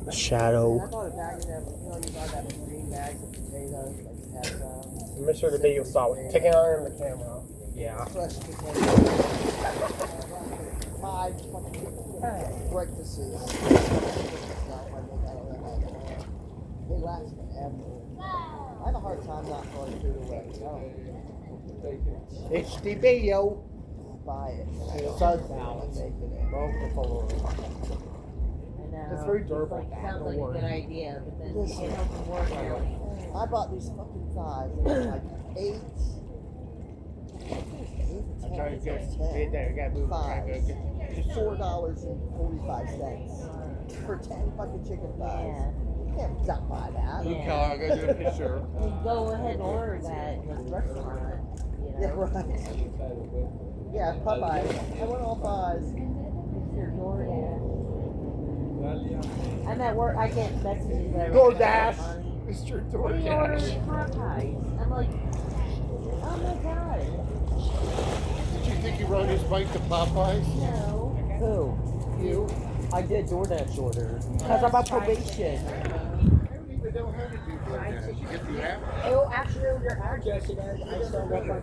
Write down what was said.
The shadow. I bought a bag of them. You know, you buy that green bags of potatoes. Like you have Make sure the video saw it. Taking on the camera. Yeah. fresh potatoes. 5 fucking breakfasts. They last forever. I have a hard time not throwing food away. It's the video. Buy it. It's so talented. Multiple. It's very durable. Like, sounds like a good idea, but then Listen. it doesn't work out. I bought these fucking thighs. They were like 8. I'm trying to get it there. You gotta move. Try to go get $4.45 for 10 fucking chicken thighs. Yeah. You can't not buy that. Yeah. Car, I gotta do a picture. You go ahead and order that in the restaurant, you Yeah, know. right. Yeah, Popeyes. I want all thighs. Mr. DoorDash. I'm at work, I get messages that DoorDash. money. Mr. What are you ordering DoorDash. Popeyes? I'm like, oh my god. Did you think you rode his bike to Popeyes? No. Who? You? I did DoorDash orders. Because I'm on probation. I don't even know how to do DoorDash. You get the app? Oh, actually, your address, and I still got my